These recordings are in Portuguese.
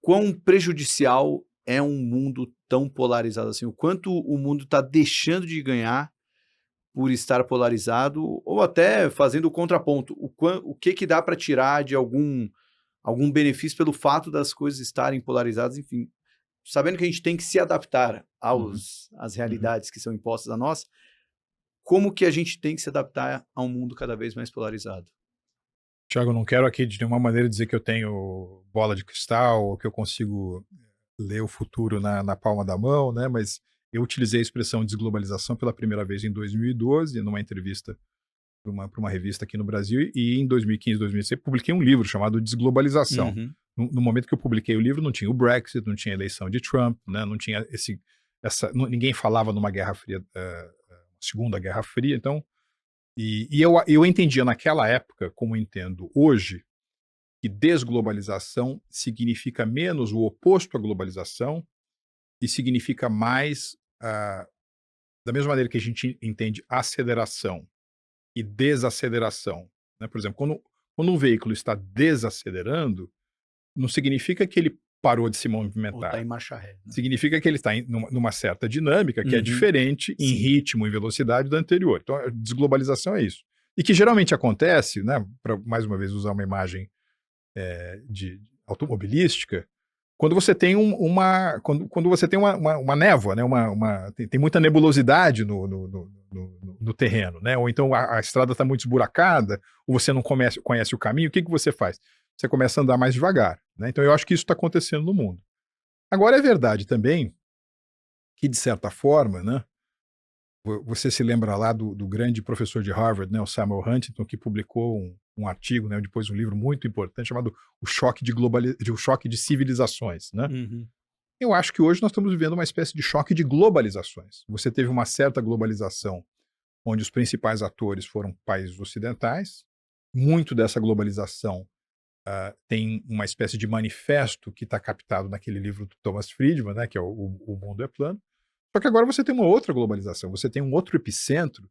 quão prejudicial é um mundo tão polarizado assim? O quanto o mundo está deixando de ganhar por estar polarizado ou até fazendo o contraponto? O que que dá para tirar de algum benefício pelo fato das coisas estarem polarizadas, enfim, sabendo que a gente tem que se adaptar Uhum, às uhum. realidades que são impostas a nós, como que a gente tem que se adaptar a um mundo cada vez mais polarizado? Tiago, eu não quero aqui de nenhuma maneira dizer que eu tenho bola de cristal ou que eu consigo ler o futuro na palma da mão, né? Mas eu utilizei a expressão desglobalização pela primeira vez em 2012, numa entrevista para uma revista aqui no Brasil, e em 2015, 2016, publiquei um livro chamado Desglobalização. Uhum. No momento que eu publiquei o livro, não tinha o Brexit, não tinha a eleição de Trump, né? Não tinha ninguém falava numa Guerra Fria, Segunda Guerra Fria, então. E eu entendia naquela época, como entendo hoje, que desglobalização significa menos o oposto à globalização e significa mais, da mesma maneira que a gente entende aceleração e desaceleração, né? Por exemplo, quando um veículo está desacelerando, não significa que ele parou de se Ou tá em movimentar. marcha ré, né? Significa que ele está numa certa dinâmica que é Uhum. diferente em Sim. ritmo e velocidade da anterior. Então, a desglobalização é isso. E que geralmente acontece, né, para mais uma vez usar uma imagem de automobilística, quando você tem quando você tem uma névoa, né, tem muita nebulosidade no terreno, né, ou então a estrada está muito esburacada, ou você não conhece o caminho, o que você faz? Você começa a andar mais devagar, né? Então eu acho que isso está acontecendo no mundo. Agora é verdade também que, de certa forma, né, você se lembra lá do grande professor de Harvard, né, o Samuel Huntington, que publicou um artigo, né, depois um livro muito importante chamado O Choque de Civilizações, né? Uhum. Eu acho que hoje nós estamos vivendo uma espécie de choque de globalizações. Você teve uma certa globalização onde os principais atores foram países ocidentais. Muito dessa globalização tem uma espécie de manifesto que está captado naquele livro do Thomas Friedman, né, que é o Mundo é Plano. Só que agora você tem uma outra globalização, você tem um outro epicentro,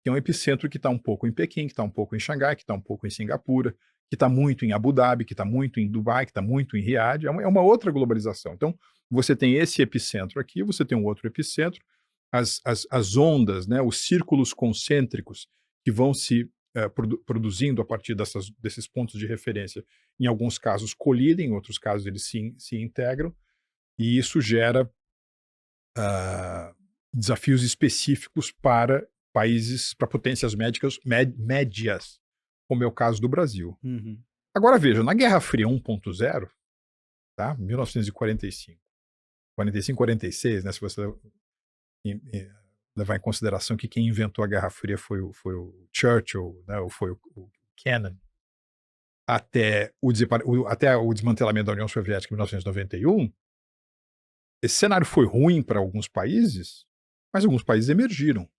que é um epicentro que está um pouco em Pequim, que está um pouco em Xangai, que está um pouco em Singapura, que está muito em Abu Dhabi, que está muito em Dubai, que está muito em Riad, é uma outra globalização. Então, você tem esse epicentro aqui, você tem um outro epicentro, as ondas, né, os círculos concêntricos que vão se produzindo a partir desses pontos de referência, em alguns casos colidem, em outros casos eles se integram, e isso gera desafios específicos para países, para potências médias, como é o caso do Brasil. Uhum. Agora veja, na Guerra Fria 1.0, tá? 1945, 45, 46, né? Se você levar em consideração que quem inventou a Guerra Fria foi o Churchill, né? Ou foi o Kennan, até o desmantelamento da União Soviética em 1991, esse cenário foi ruim para alguns países, mas alguns países emergiram.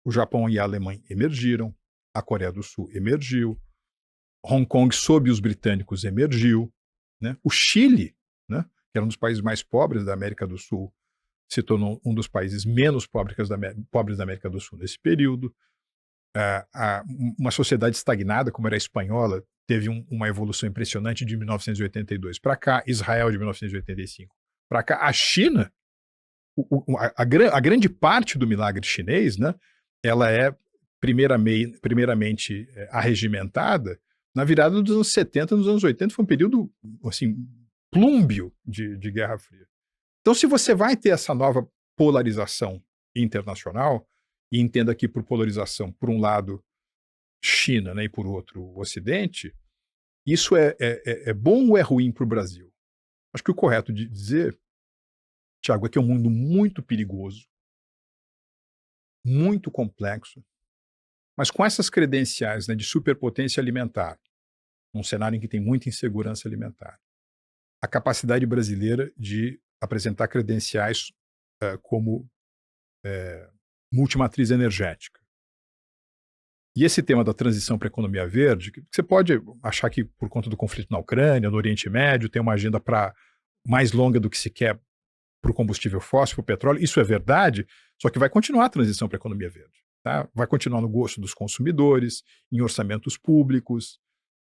O Japão e a Alemanha emergiram, a Coreia do Sul emergiu, Hong Kong, sob os britânicos, emergiu, né? O Chile, né, que era um dos países mais pobres da América do Sul, se tornou um dos países menos pobres da América do Sul nesse período. Uma sociedade estagnada, como era a espanhola, teve uma evolução impressionante de 1982 para cá, Israel de 1985 para cá, a China, a grande parte do milagre chinês, né, ela é primeiramente arregimentada na virada dos anos 70, nos anos 80, foi um período assim, plúmbio de Guerra Fria. Então, se você vai ter essa nova polarização internacional, e entenda aqui por polarização, por um lado, China, né, e por outro, o Ocidente, isso é bom ou é ruim para o Brasil? Acho que o correto de dizer, Tiago, é que é um mundo muito perigoso, muito complexo, mas com essas credenciais, né, de superpotência alimentar, num cenário em que tem muita insegurança alimentar, a capacidade brasileira de apresentar credenciais como multimatriz energética. E esse tema da transição para a economia verde, que você pode achar que por conta do conflito na Ucrânia, no Oriente Médio, tem uma agenda mais longa do que se quer para o combustível fóssil, para o petróleo, isso é verdade, só que vai continuar a transição para a economia verde. Tá? Vai continuar no gosto dos consumidores, em orçamentos públicos,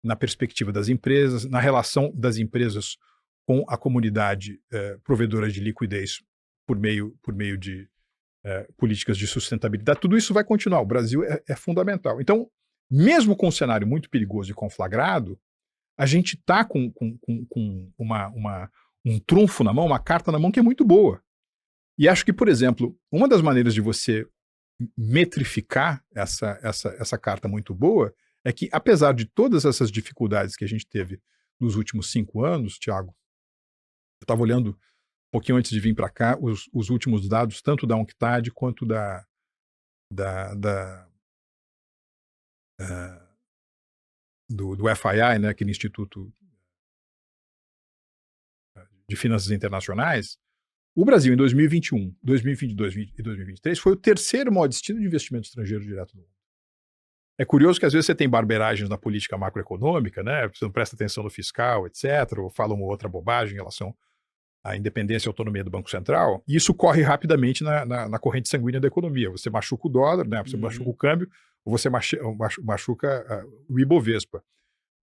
na perspectiva das empresas, na relação das empresas com a comunidade provedora de liquidez por meio de políticas de sustentabilidade. Tudo isso vai continuar. O Brasil é fundamental. Então, mesmo com um cenário muito perigoso e conflagrado, a gente está com um trunfo na mão, uma carta na mão que é muito boa. E acho que, por exemplo, uma das maneiras de você metrificar essa carta muito boa é que, apesar de todas essas dificuldades que a gente teve nos últimos 5 anos, Thiago, eu estava olhando um pouquinho antes de vir para cá os últimos dados, tanto da UNCTAD quanto do FII, né, aquele Instituto de Finanças Internacionais. O Brasil, em 2021, 2022 e 2023, foi o terceiro maior destino de investimento estrangeiro direto do mundo. É curioso que às vezes você tem barberagens na política macroeconômica, né? Você não presta atenção no fiscal, etc., ou fala uma outra bobagem em relação à independência e autonomia do Banco Central, e isso corre rapidamente na corrente sanguínea da economia. Você machuca o dólar, né? Você machuca o câmbio, ou você machuca o Ibovespa.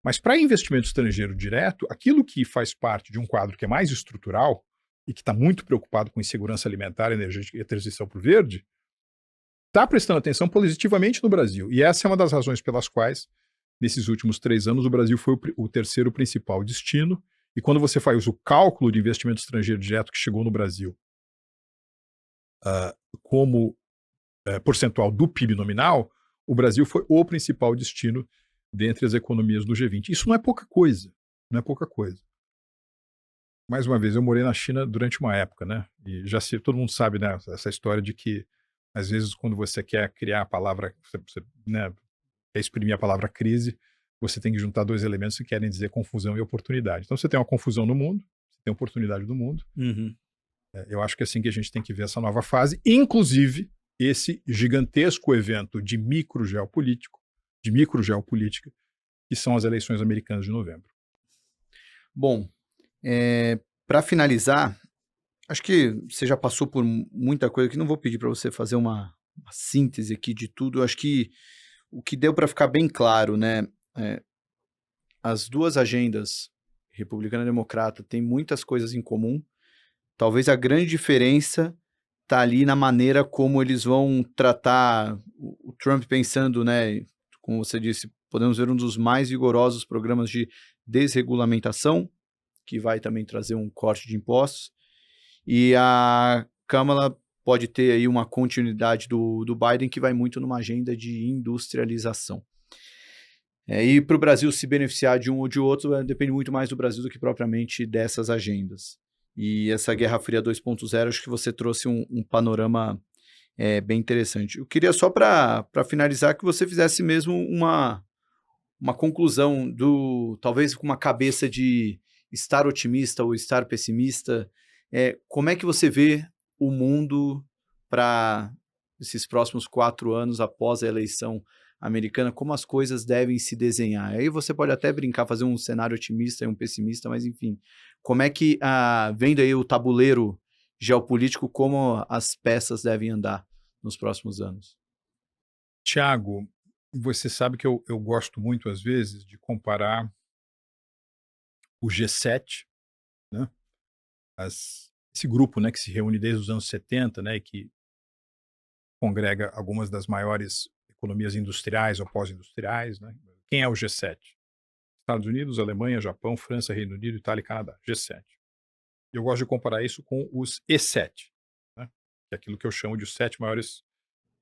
Mas para investimento estrangeiro direto, aquilo que faz parte de um quadro que é mais estrutural e que está muito preocupado com insegurança alimentar, energética e a transição para o verde, está prestando atenção positivamente no Brasil. E essa é uma das razões pelas quais, nesses últimos 3 anos, o Brasil foi o terceiro principal destino. E quando você faz o cálculo de investimento estrangeiro direto que chegou no Brasil como percentual do PIB nominal, o Brasil foi o principal destino dentre as economias do G20. Isso não é pouca coisa. Não é pouca coisa. Mais uma vez, eu morei na China durante uma época, né? E todo mundo sabe, né, essa história de que, às vezes, quando você quer criar a palavra, né, quer exprimir a palavra crise, você tem que juntar 2 elementos que querem dizer confusão e oportunidade. Então, você tem uma confusão no mundo, você tem oportunidade no mundo. Uhum. Eu acho que é assim que a gente tem que ver essa nova fase, inclusive esse gigantesco evento de microgeopolítica, que são as eleições americanas de novembro. Bom, para finalizar, acho que você já passou por muita coisa que não vou pedir para você fazer uma síntese aqui de tudo. Acho que o que deu para ficar bem claro, né? As duas agendas, republicana e democrata, têm muitas coisas em comum. Talvez a grande diferença está ali na maneira como eles vão tratar o Trump pensando, né? Como você disse, podemos ver um dos mais vigorosos programas de desregulamentação, que vai também trazer um corte de impostos, e a Câmara pode ter aí uma continuidade do Biden, que vai muito numa agenda de industrialização. E para o Brasil se beneficiar de um ou de outro, depende muito mais do Brasil do que propriamente dessas agendas. E essa Guerra Fria 2.0, acho que você trouxe um panorama bem interessante. Eu queria só para finalizar que você fizesse mesmo uma conclusão talvez com uma cabeça de estar otimista ou estar pessimista. Como é que você vê o mundo para esses próximos 4 anos após a eleição americana? Como as coisas devem se desenhar? Aí você pode até brincar, fazer um cenário otimista e um pessimista, mas enfim, como é que, vendo aí o tabuleiro geopolítico, como as peças devem andar nos próximos anos? Tiago, você sabe que eu gosto muito, às vezes, de comparar o G7, né? Esse grupo, né, que se reúne desde os anos 70, né, e que congrega algumas das maiores economias industriais ou pós-industriais, né? Quem é o G7? Estados Unidos, Alemanha, Japão, França, Reino Unido, Itália e Canadá. G7. Eu gosto de comparar isso com os E7, né? Que é aquilo que eu chamo de os 7 maiores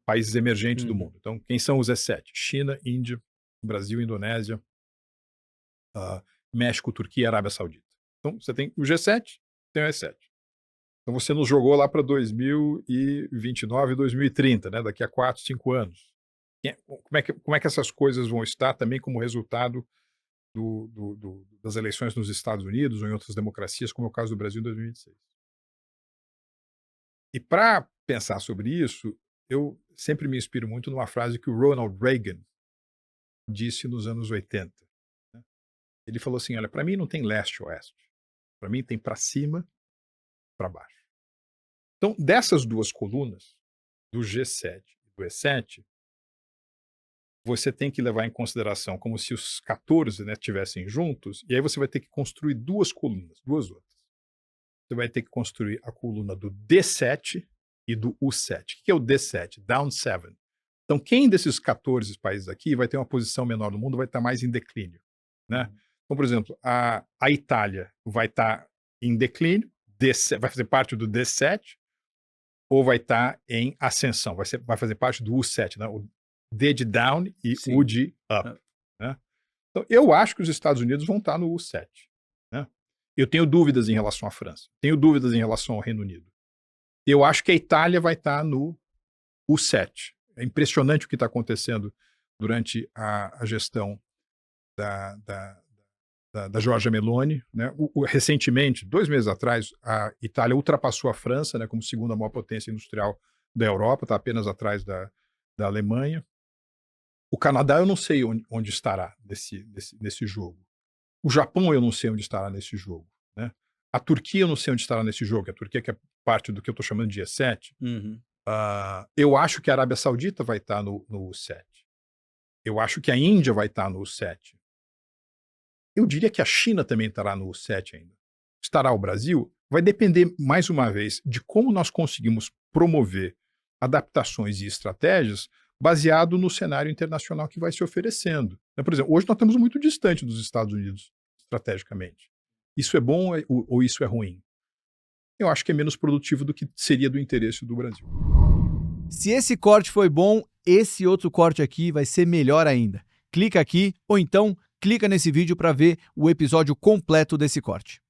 países emergentes do mundo. Então, quem são os E7? China, Índia, Brasil, Indonésia, México, Turquia e Arábia Saudita. Então, você tem o G7, tem o E7. Então, você nos jogou lá para 2029, 2030, né? Daqui a 4, 5 anos. Como é que essas coisas vão estar também como resultado das eleições nos Estados Unidos ou em outras democracias, como é o caso do Brasil em 2026? E para pensar sobre isso, eu sempre me inspiro muito numa frase que o Ronald Reagan disse nos anos 80. Né? Ele falou assim, olha, para mim não tem leste ou oeste. Para mim tem para cima, para baixo. Então, dessas duas colunas, do G7 e do E7, você tem que levar em consideração como se os 14, né, estivessem juntos, e aí você vai ter que construir 2 colunas, 2 outras. você vai ter que construir a coluna do D7 e do U7. O que é o D7? Down 7. Então, quem desses 14 países aqui vai ter uma posição menor no mundo vai estar mais em declínio, né? Então, por exemplo, a Itália vai estar em declínio, vai fazer parte do D7, ou vai estar em ascensão, vai fazer parte do U7, né? O D de down e Sim. U de up, né? Então, eu acho que os Estados Unidos vão estar no U7, né? Eu tenho dúvidas em relação à França, tenho dúvidas em relação ao Reino Unido. Eu acho que a Itália vai estar no U7. É impressionante o que está acontecendo durante a gestão da Giorgia Meloni, né? Recentemente, 2 meses atrás, a Itália ultrapassou a França, né, como segunda maior potência industrial da Europa, está apenas atrás da Alemanha. O Canadá eu não sei onde estará nesse jogo. O Japão eu não sei onde estará nesse jogo, né? A Turquia eu não sei onde estará nesse jogo. A Turquia que é parte do que eu estou chamando de G7. Eu acho que a Arábia Saudita vai estar no U7. Eu acho que a Índia vai estar no U7. Eu diria que a China também estará no U7 ainda. Estará o Brasil? Vai depender, mais uma vez, de como nós conseguimos promover adaptações e estratégias baseado no cenário internacional que vai se oferecendo. Por exemplo, hoje nós estamos muito distante dos Estados Unidos, estrategicamente. Isso é bom ou isso é ruim? Eu acho que é menos produtivo do que seria do interesse do Brasil. Se esse corte foi bom, esse outro corte aqui vai ser melhor ainda. Clica aqui ou então clica nesse vídeo para ver o episódio completo desse corte.